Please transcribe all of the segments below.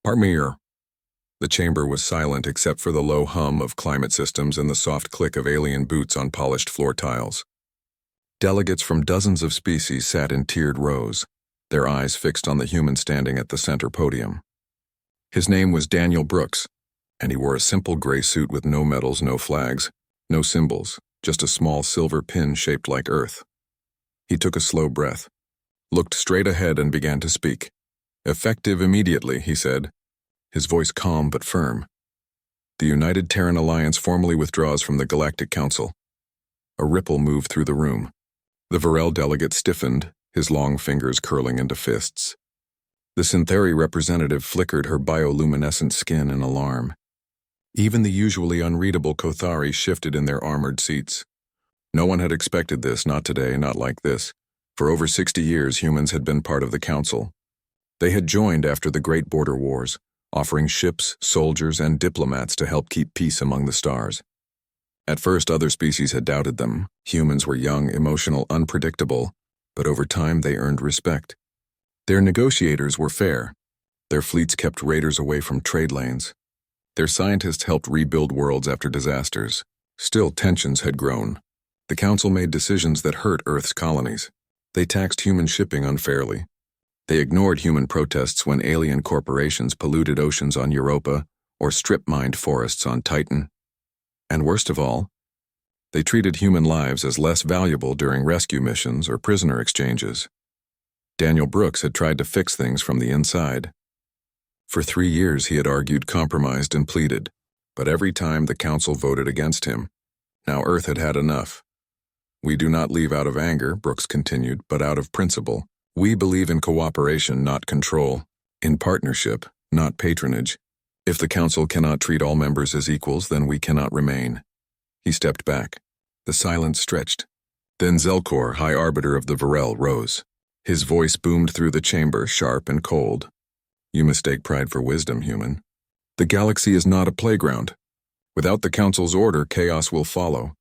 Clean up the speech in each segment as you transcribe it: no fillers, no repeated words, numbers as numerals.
Parmir. The chamber was silent except for the low hum of climate systems and the soft click of alien boots on polished floor tiles. Delegates from dozens of species sat in tiered rows, their eyes fixed on the human standing at the center podium. His name was Daniel Brooks, and he wore a simple gray suit with no medals, no flags, no symbols, just a small silver pin shaped like Earth. He took a slow breath, looked straight ahead and began to speak. "Effective immediately," he said, his voice calm but firm. "The United Terran Alliance formally withdraws from the Galactic Council." A ripple moved through the room. The Varel delegate stiffened, his long fingers curling into fists. The Syntheri representative flickered her bioluminescent skin in alarm. Even the usually unreadable Kothari shifted in their armored seats. No one had expected this, not today, not like this. For over 60 years, humans had been part of the Council. They had joined after the Great Border Wars, offering ships, soldiers, and diplomats to help keep peace among the stars. At first, other species had doubted them. Humans were young, emotional, unpredictable, but over time they earned respect. Their negotiators were fair. Their fleets kept raiders away from trade lanes. Their scientists helped rebuild worlds after disasters. Still, tensions had grown. The Council made decisions that hurt Earth's colonies. They taxed human shipping unfairly. They ignored human protests when alien corporations polluted oceans on Europa or strip-mined forests on Titan. And worst of all, they treated human lives as less valuable during rescue missions or prisoner exchanges. Daniel Brooks had tried to fix things from the inside. For 3 years he had argued, compromised, and pleaded, but every time the Council voted against him. Now Earth had had enough. "We do not leave out of anger," Brooks continued, "but out of principle. We believe in cooperation, not control, in partnership, not patronage. If the Council cannot treat all members as equals, then we cannot remain." He stepped back. The silence stretched. Then Zelkor, High Arbiter of the Varel, rose. His voice boomed through the chamber, sharp and cold. "You mistake pride for wisdom, human. The galaxy is not a playground. Without the Council's order, chaos will follow."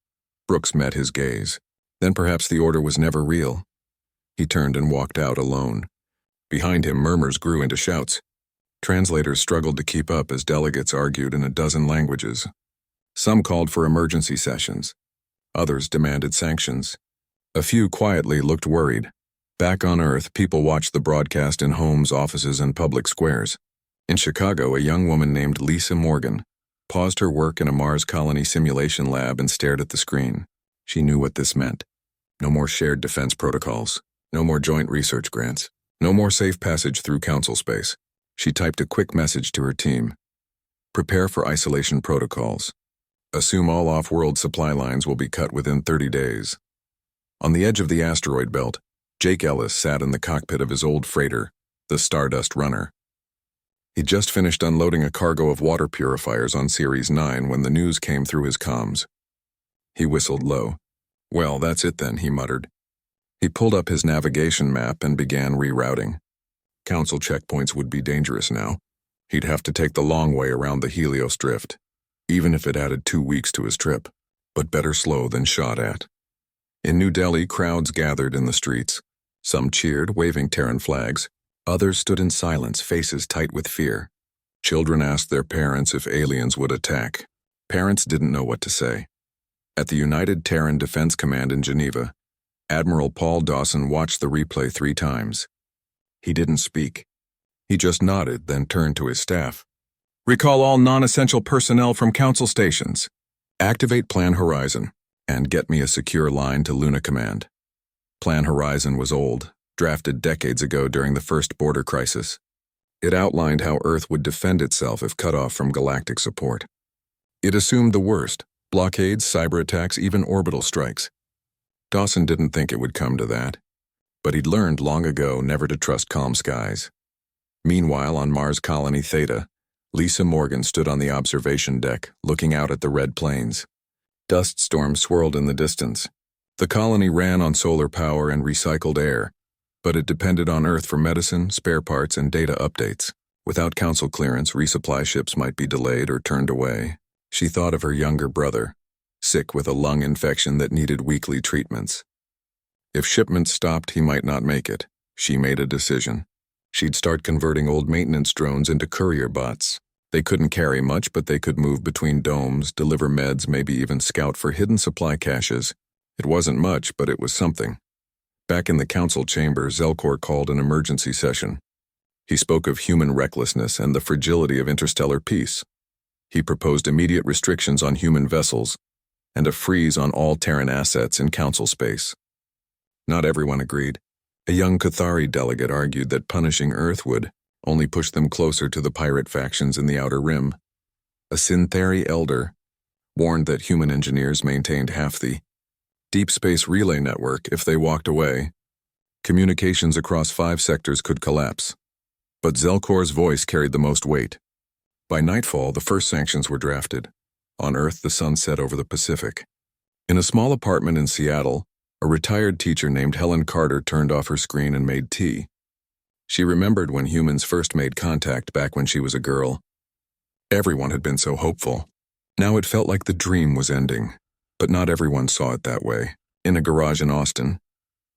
Brooks met his gaze. Then perhaps the order was never real. He turned and walked out alone. Behind him, murmurs grew into shouts. Translators struggled to keep up as delegates argued in a dozen languages. Some called for emergency sessions. Others demanded sanctions. A few quietly looked worried. Back on Earth, people watched the broadcast in homes, offices, and public squares. In Chicago, a young woman named Lisa Morgan paused her work in a Mars colony simulation lab and stared at the screen. She knew what this meant. No more shared defense protocols. No more joint research grants. No more safe passage through Council space. She typed a quick message to her team. "Prepare for isolation protocols. Assume all off-world supply lines will be cut within 30 days. On the edge of the asteroid belt, Jake Ellis sat in the cockpit of his old freighter, the Stardust Runner. He'd just finished unloading a cargo of water purifiers on Series 9 when the news came through his comms. He whistled low. "Well, that's it then," he muttered. He pulled up his navigation map and began rerouting. Council checkpoints would be dangerous now. He'd have to take the long way around the Helios Drift, even if it added 2 weeks to his trip, but better slow than shot at. In New Delhi, crowds gathered in the streets. Some cheered, waving Terran flags. Others stood in silence, faces tight with fear. Children asked their parents if aliens would attack. Parents didn't know what to say. At the United Terran Defense Command in Geneva, Admiral Paul Dawson watched the replay 3 times. He didn't speak. He just nodded, then turned to his staff. "Recall all non-essential personnel from Council stations. Activate Plan Horizon, and get me a secure line to Luna Command." Plan Horizon was old, drafted decades ago during the first border crisis. It outlined how Earth would defend itself if cut off from galactic support. It assumed the worst: blockades, cyber attacks, even orbital strikes. Dawson didn't think it would come to that, but he'd learned long ago never to trust calm skies. Meanwhile, on Mars Colony Theta, Lisa Morgan stood on the observation deck, looking out at the red plains. Dust storms swirled in the distance. The colony ran on solar power and recycled air, but it depended on Earth for medicine, spare parts, and data updates. Without Council clearance, resupply ships might be delayed or turned away. She thought of her younger brother, sick with a lung infection that needed weekly treatments. If shipments stopped, he might not make it. She made a decision. She'd start converting old maintenance drones into courier bots. They couldn't carry much, but they could move between domes, deliver meds, maybe even scout for hidden supply caches. It wasn't much, but it was something. Back in the council chamber, Zelkor called an emergency session. He spoke of human recklessness and the fragility of interstellar peace. He proposed immediate restrictions on human vessels and a freeze on all Terran assets in council space. Not everyone agreed. A young Cathari delegate argued that punishing Earth would only push them closer to the pirate factions in the Outer Rim. A Syntheri elder warned that human engineers maintained half the deep space relay network if they walked away. Communications across 5 sectors could collapse. But Zelkor's voice carried the most weight. By nightfall, the first sanctions were drafted. On Earth, the sun set over the Pacific. In a small apartment in Seattle, a retired teacher named Helen Carter turned off her screen and made tea. She remembered when humans first made contact back when she was a girl. Everyone had been so hopeful. Now it felt like the dream was ending, but not everyone saw it that way. In a garage in Austin,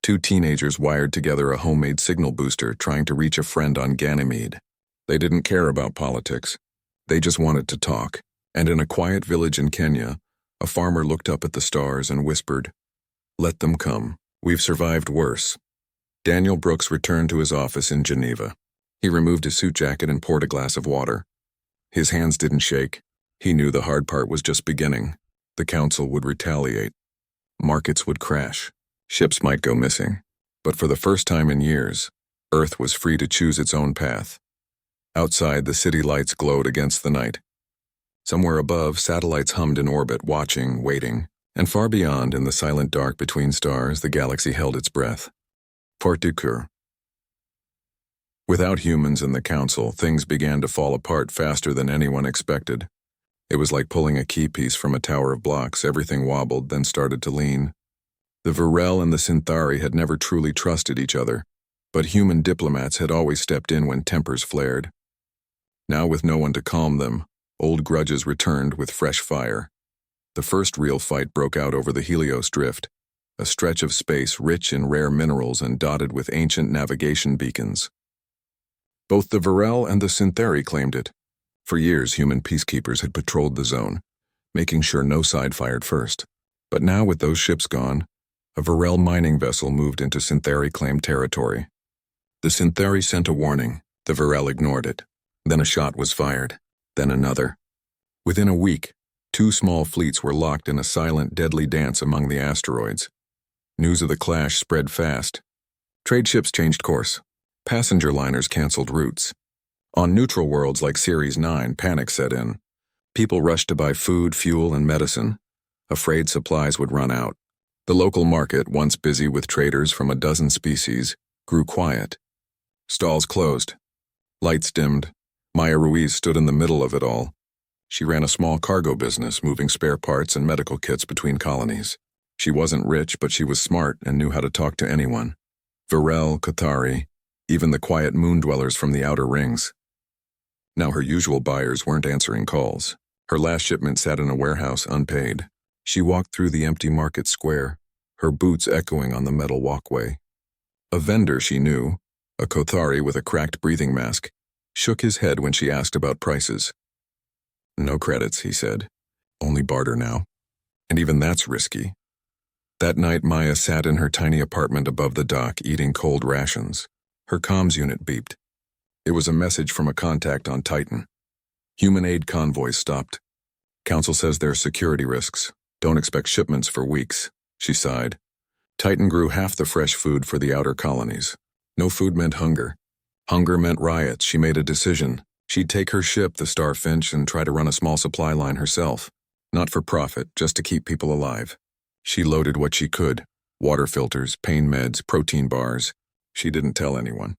2 teenagers wired together a homemade signal booster trying to reach a friend on Ganymede. They didn't care about politics. They just wanted to talk. And in a quiet village in Kenya, a farmer looked up at the stars and whispered, "Let them come. We've survived worse." Daniel Brooks returned to his office in Geneva. He removed his suit jacket and poured a glass of water. His hands didn't shake. He knew the hard part was just beginning. The council would retaliate. Markets would crash. Ships might go missing. But for the first time in years, Earth was free to choose its own path. Outside, the city lights glowed against the night. Somewhere above, satellites hummed in orbit, watching, waiting. And far beyond, in the silent dark between stars, the galaxy held its breath. Port du Coeur. Without humans in the council, things began to fall apart faster than anyone expected. It was like pulling a key piece from a tower of blocks. Everything wobbled, then started to lean. The Virel and the Synthari had never truly trusted each other, but human diplomats had always stepped in when tempers flared. Now, with no one to calm them, old grudges returned with fresh fire. The first real fight broke out over the Helios Drift, a stretch of space rich in rare minerals and dotted with ancient navigation beacons. Both the Virel and the Syntheri claimed it. For years, human peacekeepers had patrolled the zone, making sure no side fired first. But now, with those ships gone, a Virel mining vessel moved into Syntheri-claimed territory. The Syntheri sent a warning. The Virel ignored it. Then a shot was fired. Then another. Within a week, 2 small fleets were locked in a silent, deadly dance among the asteroids. News of the clash spread fast. Trade ships changed course. Passenger liners canceled routes. On neutral worlds like Ceres 9, panic set in. People rushed to buy food, fuel, and medicine, afraid supplies would run out. The local market, once busy with traders from a dozen species, grew quiet. Stalls closed. Lights dimmed. Maya Ruiz stood in the middle of it all. She ran a small cargo business, moving spare parts and medical kits between colonies. She wasn't rich, but she was smart and knew how to talk to anyone. Virel, Cathari, even the quiet moon dwellers from the outer rings. Now her usual buyers weren't answering calls. Her last shipment sat in a warehouse unpaid. She walked through the empty market square, her boots echoing on the metal walkway. A vendor she knew, a Cathari with a cracked breathing mask, shook his head when she asked about prices. "No credits," he said. "Only barter now. And even that's risky." That night, Maya sat in her tiny apartment above the dock, eating cold rations. Her comms unit beeped. It was a message from a contact on Titan. Human aid convoys stopped. "Council says there are security risks. Don't expect shipments for weeks," she sighed. Titan grew half the fresh food for the outer colonies. No food meant hunger. Hunger meant riots. She made a decision. She'd take her ship, the Starfinch, and try to run a small supply line herself. Not for profit, just to keep people alive. She loaded what she could. Water filters, pain meds, protein bars. She didn't tell anyone.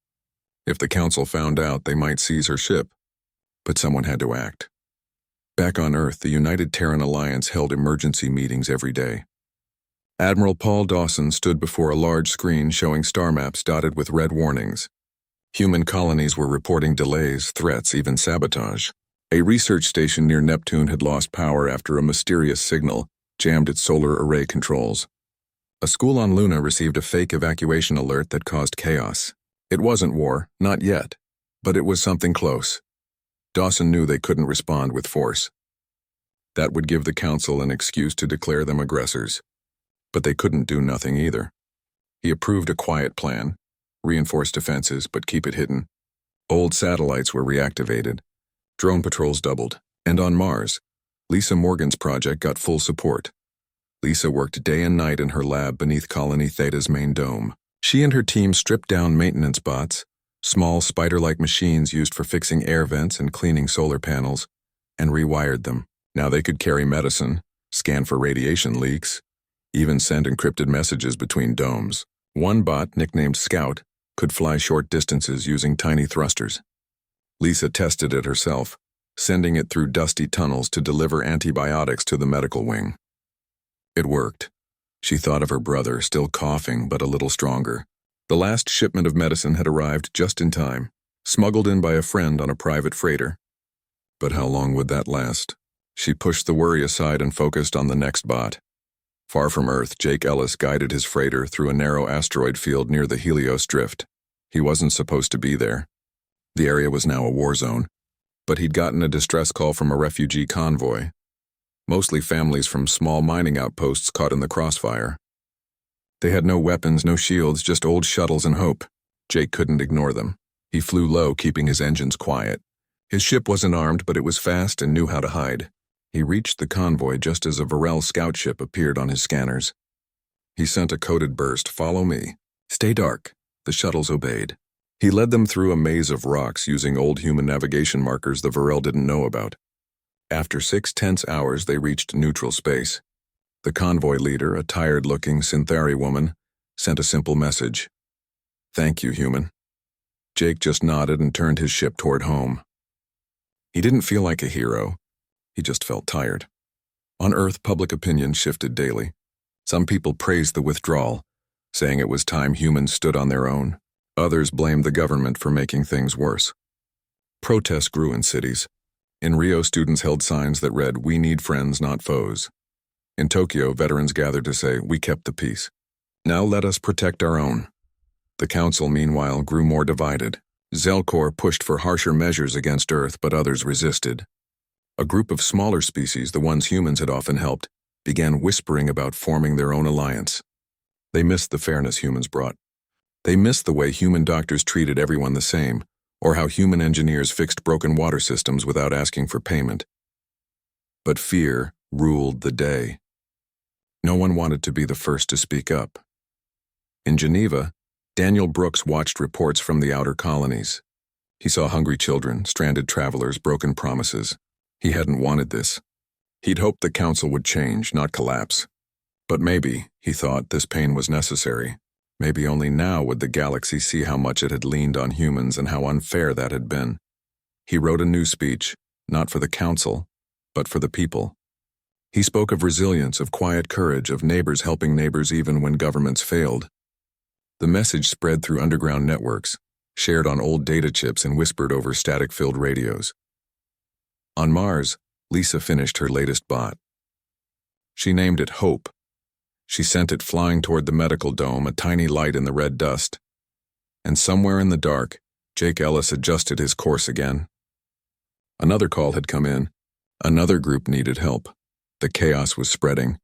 If the council found out, they might seize her ship. But someone had to act. Back on Earth, the United Terran Alliance held emergency meetings every day. Admiral Paul Dawson stood before a large screen showing star maps dotted with red warnings. Human colonies were reporting delays, threats, even sabotage. A research station near Neptune had lost power after a mysterious signal jammed its solar array controls. A school on Luna received a fake evacuation alert that caused chaos. It wasn't war, not yet, but it was something close. Dawson knew they couldn't respond with force. That would give the Council an excuse to declare them aggressors. But they couldn't do nothing either. He approved a quiet plan, reinforce defenses but keep it hidden. Old satellites were reactivated, drone patrols doubled, and on Mars, Lisa Morgan's project got full support. Lisa worked day and night in her lab beneath Colony Theta's main dome. She and her team stripped down maintenance bots, small spider-like machines used for fixing air vents and cleaning solar panels, and rewired them. Now they could carry medicine, scan for radiation leaks, even send encrypted messages between domes. One bot, nicknamed Scout, could fly short distances using tiny thrusters. Lisa tested it herself, sending it through dusty tunnels to deliver antibiotics to the medical wing. It worked. She thought of her brother, still coughing but a little stronger. The last shipment of medicine had arrived just in time, smuggled in by a friend on a private freighter. But how long would that last? She pushed the worry aside and focused on the next bot. Far from Earth, Jake Ellis guided his freighter through a narrow asteroid field near the Helios Drift. He wasn't supposed to be there. The area was now a war zone, but he'd gotten a distress call from a refugee convoy. Mostly families from small mining outposts caught in the crossfire. They had no weapons, no shields, just old shuttles and hope. Jake couldn't ignore them. He flew low, keeping his engines quiet. His ship wasn't armed, but it was fast and knew how to hide. He reached the convoy just as a Varel scout ship appeared on his scanners. He sent a coded burst, "Follow me. Stay dark." The shuttles obeyed. He led them through a maze of rocks using old human navigation markers the Varel didn't know about. After 6 tense hours, they reached neutral space. The convoy leader, a tired-looking Synthari woman, sent a simple message. "Thank you, human." Jake just nodded and turned his ship toward home. He didn't feel like a hero. He just felt tired. On Earth, public opinion shifted daily. Some people praised the withdrawal, saying it was time humans stood on their own. Others blamed the government for making things worse. Protests grew in cities. In Rio, students held signs that read, "We need friends, not foes." In Tokyo, veterans gathered to say, "We kept the peace. Now let us protect our own." The council, meanwhile, grew more divided. Zelkor pushed for harsher measures against Earth, but others resisted. A group of smaller species, the ones humans had often helped, began whispering about forming their own alliance. They missed the fairness humans brought. They missed the way human doctors treated everyone the same, or how human engineers fixed broken water systems without asking for payment. But fear ruled the day. No one wanted to be the first to speak up. In Geneva, Daniel Brooks watched reports from the outer colonies. He saw hungry children, stranded travelers, broken promises. He hadn't wanted this. He'd hoped the council would change, not collapse. But maybe, he thought, this pain was necessary. Maybe only now would the galaxy see how much it had leaned on humans and how unfair that had been. He wrote a new speech, not for the council, but for the people. He spoke of resilience, of quiet courage, of neighbors helping neighbors even when governments failed. The message spread through underground networks, shared on old data chips and whispered over static-filled radios. On Mars, Lisa finished her latest bot. She named it Hope. She sent it flying toward the medical dome, a tiny light in the red dust. And somewhere in the dark, Jake Ellis adjusted his course again. Another call had come in. Another group needed help. The chaos was spreading.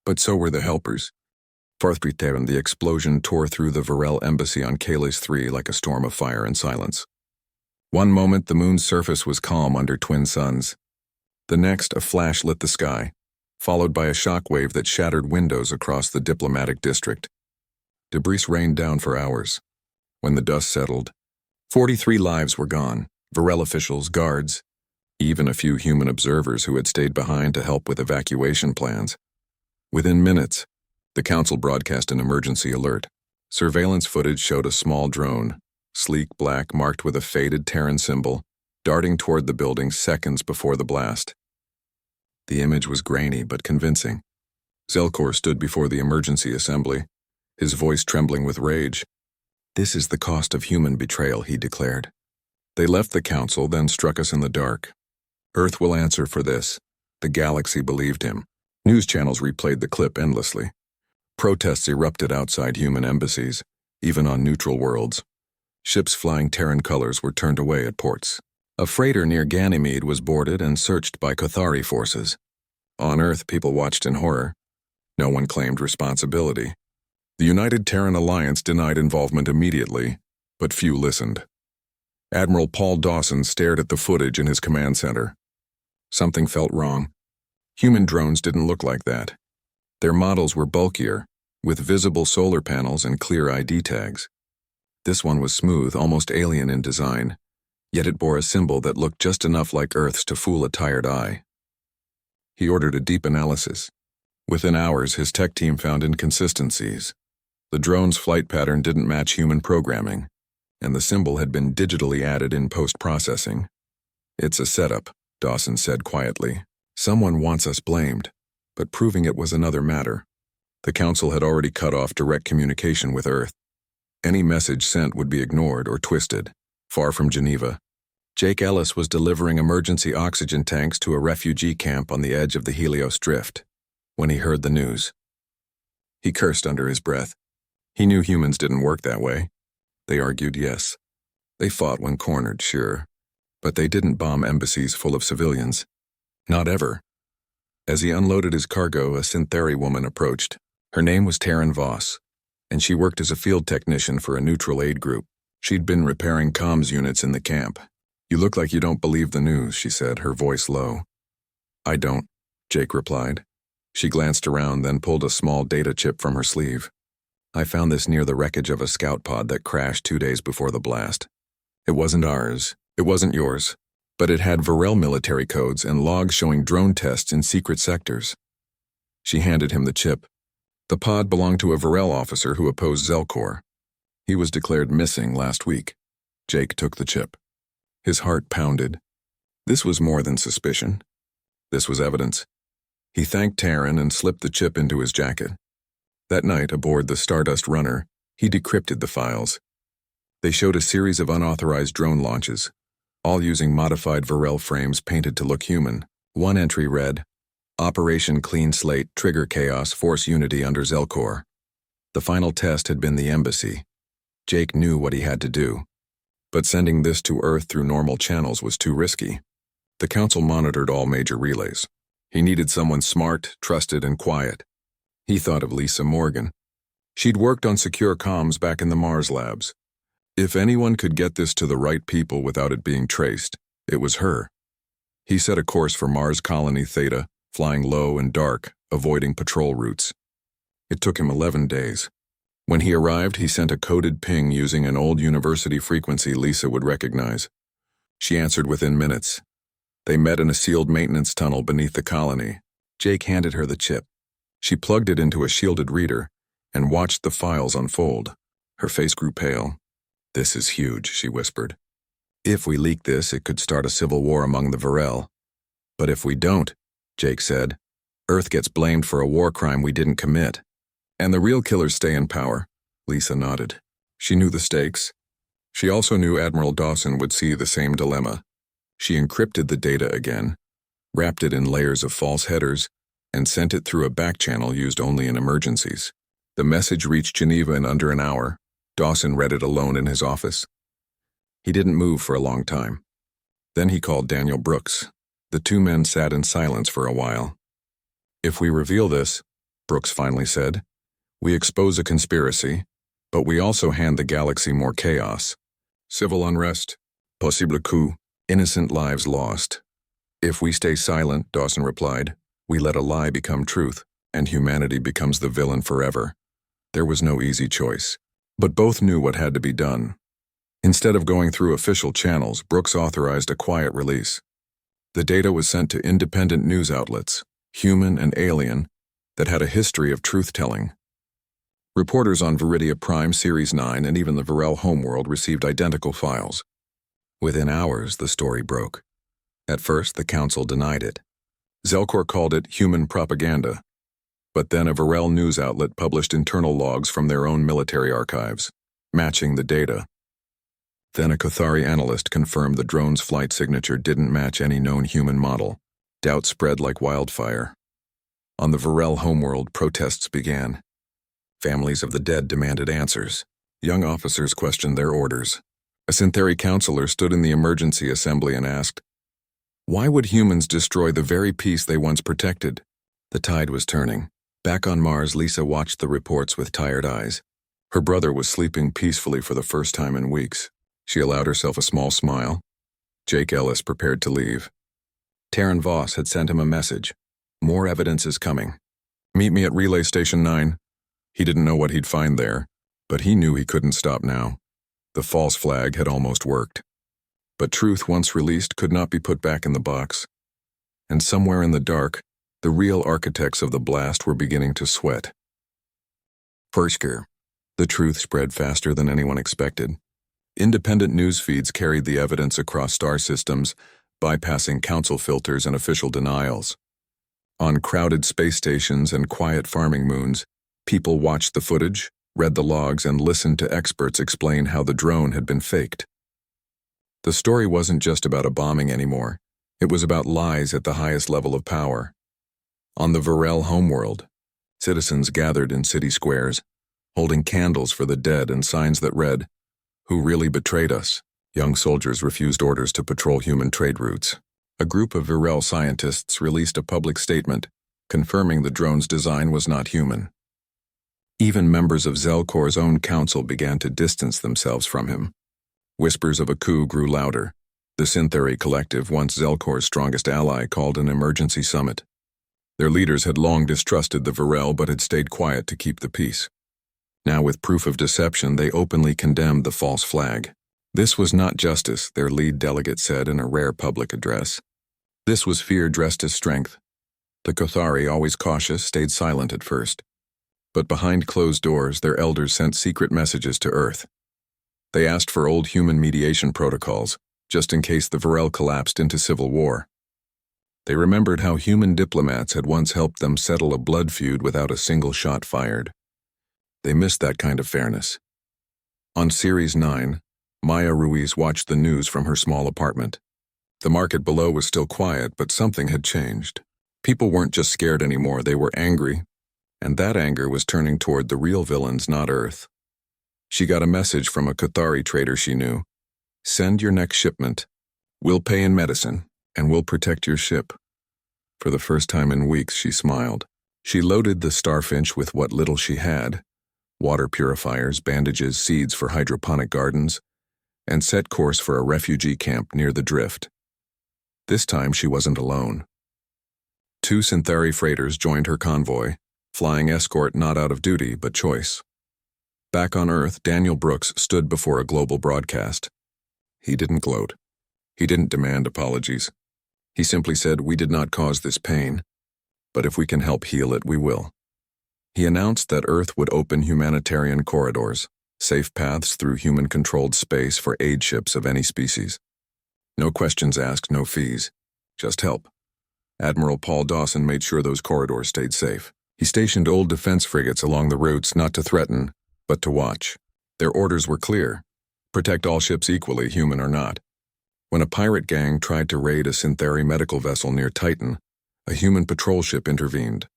But so were the helpers. Farthbriteren, the explosion tore through the Varel embassy on Kalis 3 like a storm of fire and silence. One moment, the moon's surface was calm under twin suns. The next, a flash lit the sky, followed by a shockwave that shattered windows across the diplomatic district. Debris rained down for hours. When the dust settled, 43 lives were gone, Varel officials, guards, even a few human observers who had stayed behind to help with evacuation plans. Within minutes, the council broadcast an emergency alert. Surveillance footage showed a small drone, sleek black marked with a faded Terran symbol, darting toward the building seconds before the blast. The image was grainy but convincing. Zelkor stood before the emergency assembly, his voice trembling with rage. "This is the cost of human betrayal," he declared. "They left the council, then struck us in the dark. Earth will answer for this." The galaxy believed him. News channels replayed the clip endlessly. Protests erupted outside human embassies, even on neutral worlds. Ships flying Terran colors were turned away at ports. A freighter near Ganymede was boarded and searched by Cathari forces. On Earth, people watched in horror. No one claimed responsibility. The United Terran Alliance denied involvement immediately, but few listened. Admiral Paul Dawson stared at the footage in his command center. Something felt wrong. Human drones didn't look like that. Their models were bulkier, with visible solar panels and clear ID tags. This one was smooth, almost alien in design, yet it bore a symbol that looked just enough like Earth's to fool a tired eye. He ordered a deep analysis. Within hours, his tech team found inconsistencies. The drone's flight pattern didn't match human programming, and the symbol had been digitally added in post-processing. "It's a setup," Dawson said quietly. "Someone wants us blamed, but proving it was another matter." The Council had already cut off direct communication with Earth. Any message sent would be ignored or twisted. Far from Geneva, Jake Ellis was delivering emergency oxygen tanks to a refugee camp on the edge of the Helios Drift when he heard the news. He cursed under his breath. He knew humans didn't work that way. They argued, yes. They fought when cornered, sure. But they didn't bomb embassies full of civilians. Not ever. As he unloaded his cargo, a Syntheri woman approached. Her name was Taryn Voss, and she worked as a field technician for a neutral aid group. She'd been repairing comms units in the camp. "You look like you don't believe the news," she said, her voice low. "I don't," Jake replied. She glanced around, then pulled a small data chip from her sleeve. "I found this near the wreckage of a scout pod that crashed 2 days before the blast. It wasn't ours. It wasn't yours. But it had Varel military codes and logs showing drone tests in secret sectors." She handed him the chip. The pod belonged to a Varel officer who opposed Zelkor. He was declared missing last week. Jake took the chip. His heart pounded. This was more than suspicion. This was evidence. He thanked Taryn and slipped the chip into his jacket. That night, aboard the Stardust Runner, he decrypted the files. They showed a series of unauthorized drone launches, all using modified Varel frames painted to look human. One entry read, "Operation Clean Slate, Trigger Chaos, Force Unity under Zelkor." The final test had been the embassy. Jake knew what he had to do. But sending this to Earth through normal channels was too risky. The Council monitored all major relays. He needed someone smart, trusted, and quiet. He thought of Lisa Morgan. She'd worked on secure comms back in the Mars labs. If anyone could get this to the right people without it being traced, it was her. He set a course for Mars Colony Theta, flying low and dark, avoiding patrol routes. It took him 11 days. When he arrived, he sent a coded ping using an old university frequency Lisa would recognize. She answered within minutes. They met in a sealed maintenance tunnel beneath the colony. Jake handed her the chip. She plugged it into a shielded reader and watched the files unfold. Her face grew pale. "This is huge," she whispered. "If we leak this, it could start a civil war among the Varel. But if we don't," Jake said, "Earth gets blamed for a war crime we didn't commit. And the real killers stay in power." Lisa nodded. She knew the stakes. She also knew Admiral Dawson would see the same dilemma. She encrypted the data again, wrapped it in layers of false headers, and sent it through a back channel used only in emergencies. The message reached Geneva in under an hour. Dawson read it alone in his office. He didn't move for a long time. Then he called Daniel Brooks. The two men sat in silence for a while. "If we reveal this," Brooks finally said, "we expose a conspiracy, but we also hand the galaxy more chaos. Civil unrest, possible coup, innocent lives lost. If we stay silent," Dawson replied, "we let a lie become truth, and humanity becomes the villain forever." There was no easy choice, but both knew what had to be done. Instead of going through official channels, Brooks authorized a quiet release. The data was sent to independent news outlets, human and alien, that had a history of truth-telling. Reporters on Viridia Prime Series 9 and even the Varel homeworld received identical files. Within hours, the story broke. At first, the Council denied it. Zelkor called it human propaganda. But then a Varel news outlet published internal logs from their own military archives, matching the data. Then a Cathari analyst confirmed the drone's flight signature didn't match any known human model. Doubt spread like wildfire. On the Varel homeworld, protests began. Families of the dead demanded answers. Young officers questioned their orders. A Syntheri counselor stood in the emergency assembly and asked, "Why would humans destroy the very peace they once protected?" The tide was turning. Back on Mars, Lisa watched the reports with tired eyes. Her brother was sleeping peacefully for the first time in weeks. She allowed herself a small smile. Jake Ellis prepared to leave. Taryn Voss had sent him a message. "More evidence is coming. Meet me at Relay Station 9. He didn't know what he'd find there, but he knew he couldn't stop now. The false flag had almost worked. But truth once released could not be put back in the box. And somewhere in the dark, the real architects of the blast were beginning to sweat. Firsker. The truth spread faster than anyone expected. Independent news feeds carried the evidence across star systems, bypassing council filters and official denials. On crowded space stations and quiet farming moons, people watched the footage, read the logs, and listened to experts explain how the drone had been faked. The story wasn't just about a bombing anymore. It was about lies at the highest level of power. On the Varel homeworld, citizens gathered in city squares, holding candles for the dead and signs that read, "Who really betrayed us?" Young soldiers refused orders to patrol human trade routes. A group of Varel scientists released a public statement, confirming the drone's design was not human. Even members of Zelkor's own council began to distance themselves from him. Whispers of a coup grew louder. The Syntheri Collective, once Zelkor's strongest ally, called an emergency summit. Their leaders had long distrusted the Varel but had stayed quiet to keep the peace. Now, with proof of deception, they openly condemned the false flag. This was not justice, their lead delegate said in a rare public address. This was fear dressed as strength. The Kothari, always cautious, stayed silent at first. But behind closed doors, their elders sent secret messages to Earth. They asked for old human mediation protocols, just in case the Varel collapsed into civil war. They remembered how human diplomats had once helped them settle a blood feud without a single shot fired. They missed that kind of fairness. On Series 9, Maya Ruiz watched the news from her small apartment. The market below was still quiet, but something had changed. People weren't just scared anymore, they were angry. And that anger was turning toward the real villains, not Earth. She got a message from a Kothari trader she knew. "Send your next shipment. We'll pay in medicine, and we'll protect your ship." For the first time in weeks, she smiled. She loaded the Starfinch with what little she had: water purifiers, bandages, seeds for hydroponic gardens, and set course for a refugee camp near the drift. This time she wasn't alone. 2 Syntheri freighters joined her convoy, flying escort not out of duty but choice. Back on Earth, Daniel Brooks stood before a global broadcast. He didn't gloat. He didn't demand apologies. He simply said, "We did not cause this pain, but if we can help heal it, we will." He announced that Earth would open humanitarian corridors, safe paths through human-controlled space for aid ships of any species. No questions asked, no fees. Just help. Admiral Paul Dawson made sure those corridors stayed safe. He stationed old defense frigates along the routes not to threaten, but to watch. Their orders were clear: protect all ships equally, human or not. When a pirate gang tried to raid a Syntheri medical vessel near Titan, a human patrol ship intervened.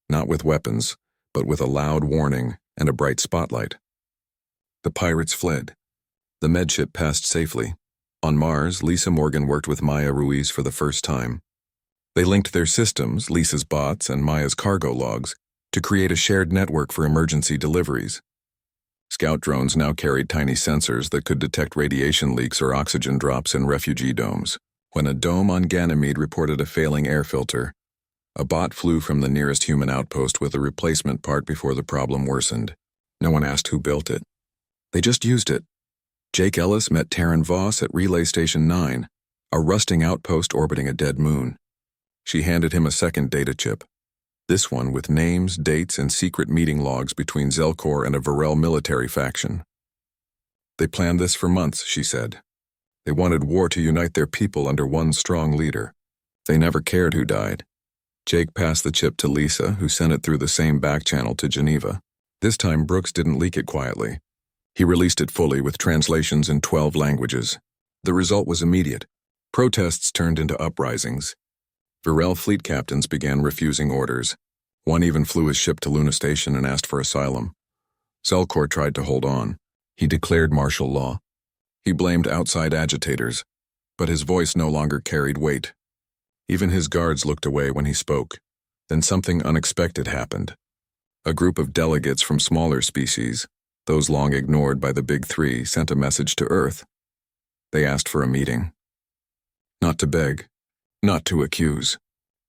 Not with weapons, but with a loud warning and a bright spotlight. The pirates fled. The medship passed safely. On Mars, Lisa Morgan worked with Maya Ruiz for the first time. They linked their systems, Lisa's bots and Maya's cargo logs, to create a shared network for emergency deliveries. Scout drones now carried tiny sensors that could detect radiation leaks or oxygen drops in refugee domes. When a dome on Ganymede reported a failing air filter, a bot flew from the nearest human outpost with a replacement part before the problem worsened. No one asked who built it. They just used it. Jake Ellis met Taryn Voss at Relay Station 9, a rusting outpost orbiting a dead moon. She handed him a second data chip, this one with names, dates, and secret meeting logs between Zelkor and a Varel military faction. They planned this for months, she said. They wanted war to unite their people under one strong leader. They never cared who died. Jake passed the chip to Lisa, who sent it through the same back channel to Geneva. This time, Brooks didn't leak it quietly. He released it fully with translations in 12 languages. The result was immediate. Protests turned into uprisings. Varel fleet captains began refusing orders. One even flew his ship to Luna Station and asked for asylum. Zelkor tried to hold on. He declared martial law. He blamed outside agitators, but his voice no longer carried weight. Even his guards looked away when he spoke. Then something unexpected happened. A group of delegates from smaller species, those long ignored by the Big Three, sent a message to Earth. They asked for a meeting. Not to beg, not to accuse,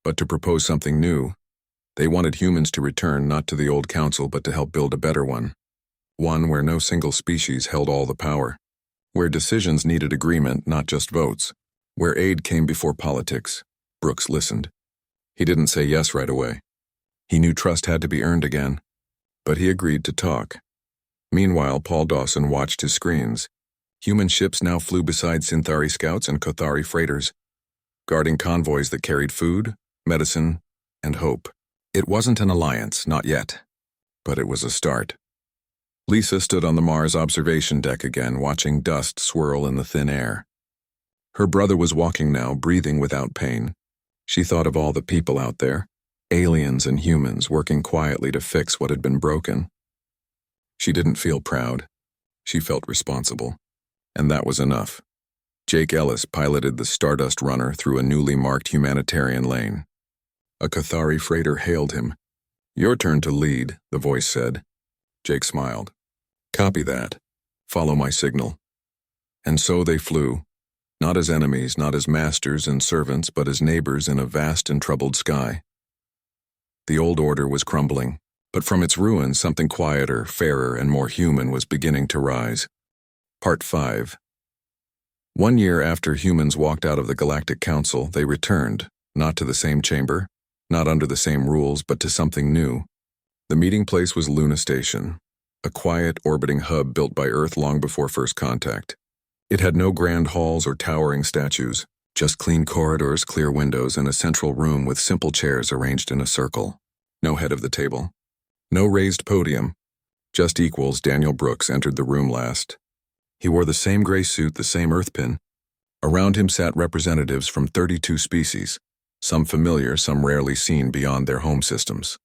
but to propose something new. They wanted humans to return not to the old council but to help build a better one. One where no single species held all the power. Where decisions needed agreement, not just votes. Where aid came before politics. Brooks listened. He didn't say yes right away. He knew trust had to be earned again. But he agreed to talk. Meanwhile, Paul Dawson watched his screens. Human ships now flew beside Synthari scouts and Kothari freighters, guarding convoys that carried food, medicine, and hope. It wasn't an alliance, not yet. But it was a start. Lisa stood on the Mars observation deck again, watching dust swirl in the thin air. Her brother was walking now, breathing without pain. She thought of all the people out there, aliens and humans working quietly to fix what had been broken. She didn't feel proud. She felt responsible. And that was enough. Jake Ellis piloted the Stardust Runner through a newly marked humanitarian lane. A Kothari freighter hailed him. "Your turn to lead," the voice said. Jake smiled. "Copy that. Follow my signal." And so they flew, not as enemies, not as masters and servants, but as neighbors in a vast and troubled sky. The old order was crumbling, but from its ruins something quieter, fairer, and more human was beginning to rise. Part 5. 1 year after humans walked out of the Galactic Council, they returned, not to the same chamber, not under the same rules, but to something new. The meeting place was Luna Station, a quiet, orbiting hub built by Earth long before first contact. It had no grand halls or towering statues, just clean corridors, clear windows, and a central room with simple chairs arranged in a circle. No head of the table. No raised podium. Just equals. Daniel Brooks entered the room last. He wore the same gray suit, the same earth pin. Around him sat representatives from 32 species, some familiar, some rarely seen beyond their home systems.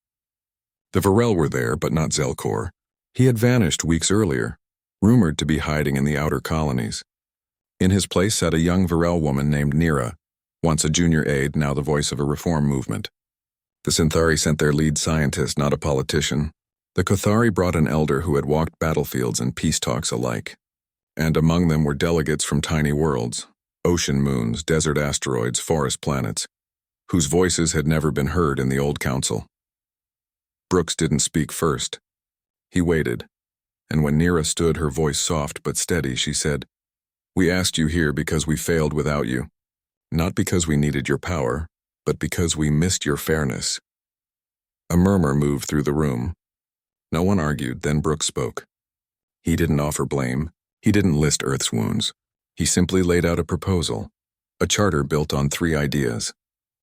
The Varel were there, but not Zelkor. He had vanished weeks earlier, rumored to be hiding in the outer colonies. In his place sat a young Varel woman named Nira, once a junior aide, now the voice of a reform movement. The Synthari sent their lead scientist, not a politician. The Kothari brought an elder who had walked battlefields and peace talks alike. And among them were delegates from tiny worlds, ocean moons, desert asteroids, forest planets, whose voices had never been heard in the old council. Brooks didn't speak first. He waited, and when Nira stood, her voice soft but steady, she said, "We asked you here because we failed without you. Not because we needed your power, but because we missed your fairness." A murmur moved through the room. No one argued, then Brooks spoke. He didn't offer blame. He didn't list Earth's wounds. He simply laid out a proposal, a charter built on 3 ideas.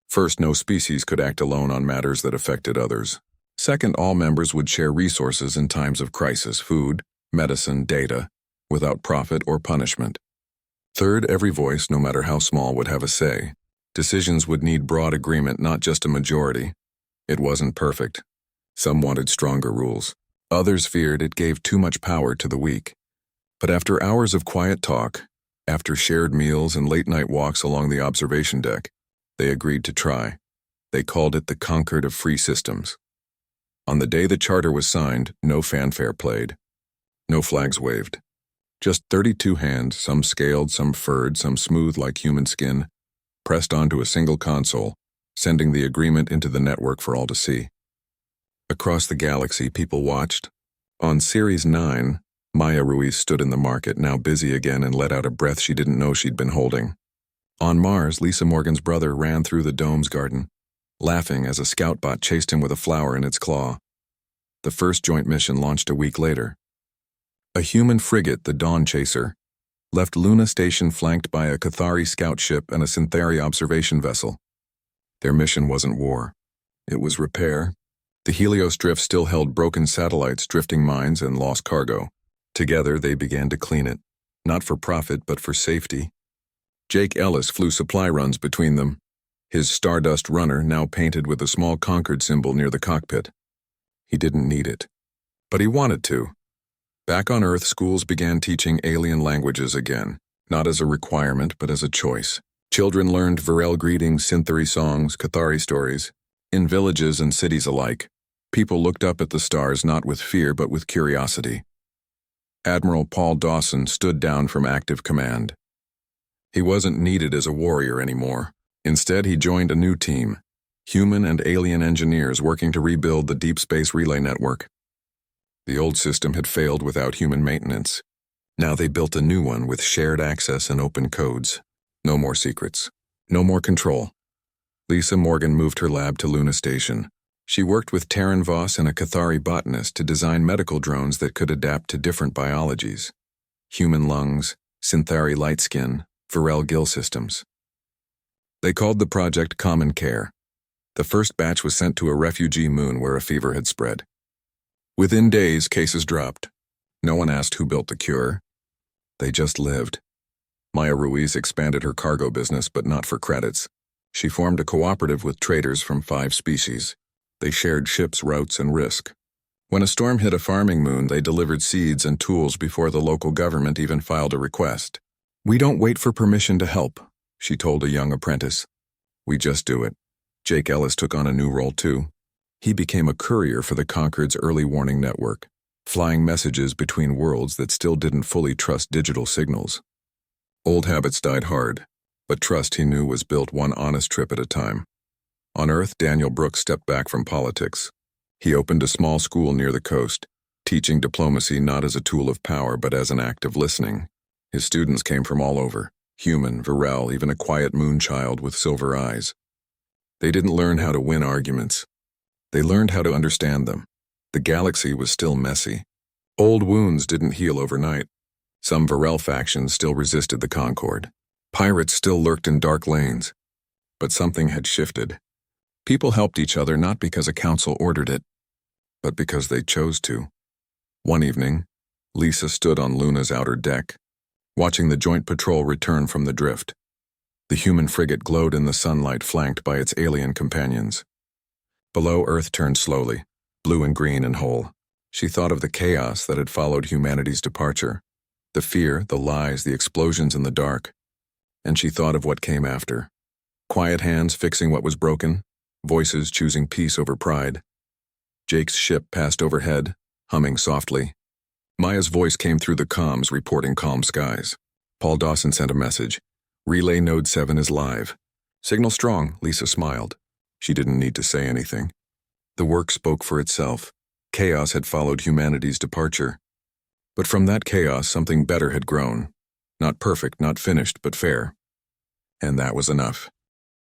First, no species could act alone on matters that affected others. Second, all members would share resources in times of crisis, food, medicine, data, without profit or punishment. Third, every voice, no matter how small, would have a say. Decisions would need broad agreement, not just a majority. It wasn't perfect. Some wanted stronger rules. Others feared it gave too much power to the weak. But after hours of quiet talk, after shared meals and late-night walks along the observation deck, they agreed to try. They called it the Concord of Free Systems. On the day the charter was signed, no fanfare played. No flags waved. Just 32 hands, some scaled, some furred, some smooth like human skin, pressed onto a single console, sending the agreement into the network for all to see. Across the galaxy, people watched. On Series 9, Maya Ruiz stood in the market, now busy again, and let out a breath she didn't know she'd been holding. On Mars, Lisa Morgan's brother ran through the dome's garden, laughing as a scout bot chased him with a flower in its claw. The first joint mission launched a week later. A human frigate, the Dawn Chaser, left Luna Station flanked by a Kothari scout ship and a Synthari observation vessel. Their mission wasn't war. It was repair. The Helios drift still held broken satellites, drifting mines, and lost cargo. Together, they began to clean it, not for profit, but for safety. Jake Ellis flew supply runs between them, his Stardust Runner now painted with a small Concord symbol near the cockpit. He didn't need it, but he wanted to. Back on Earth, schools began teaching alien languages again, not as a requirement but as a choice. Children learned Varel greetings, Synthary songs, Cathari stories. In villages and cities alike, people looked up at the stars not with fear but with curiosity. Admiral Paul Dawson stood down from active command. He wasn't needed as a warrior anymore. Instead, he joined a new team, human and alien engineers working to rebuild the deep space relay network. The old system had failed without human maintenance. Now they built a new one with shared access and open codes. No more secrets. No more control. Lisa Morgan moved her lab to Luna Station. She worked with Taryn Voss and a Cathari botanist to design medical drones that could adapt to different biologies. Human lungs, Synthari light skin, Varel gill systems. They called the project Common Care. The first batch was sent to a refugee moon where a fever had spread. Within days, cases dropped. No one asked who built the cure. They just lived. Maya Ruiz expanded her cargo business, but not for credits. She formed a cooperative with traders from 5 species. They shared ships, routes, and risk. When a storm hit a farming moon, they delivered seeds and tools before the local government even filed a request. "We don't wait for permission to help," she told a young apprentice. "We just do it." Jake Ellis took on a new role too. He became a courier for the Concord's early warning network, flying messages between worlds that still didn't fully trust digital signals. Old habits died hard, but trust, he knew, was built one honest trip at a time. On Earth, Daniel Brooks stepped back from politics. He opened a small school near the coast, teaching diplomacy not as a tool of power but as an act of listening. His students came from all over, human, Varel, even a quiet moonchild with silver eyes. They didn't learn how to win arguments. They learned how to understand them. The galaxy was still messy. Old wounds didn't heal overnight. Some Varel factions still resisted the Concord. Pirates still lurked in dark lanes. But something had shifted. People helped each other not because a council ordered it, but because they chose to. One evening, Lisa stood on Luna's outer deck, watching the joint patrol return from the drift. The human frigate glowed in the sunlight, flanked by its alien companions. Below, Earth turned slowly, blue and green and whole. She thought of the chaos that had followed humanity's departure, the fear, the lies, the explosions in the dark. And she thought of what came after. Quiet hands fixing what was broken, voices choosing peace over pride. Jake's ship passed overhead, humming softly. Maya's voice came through the comms, reporting calm skies. Paul Dawson sent a message. "Relay Node 7 is live." "Signal strong," Lisa smiled. She didn't need to say anything. The work spoke for itself. Chaos had followed humanity's departure. But from that chaos, something better had grown. Not perfect, not finished, but fair. And that was enough.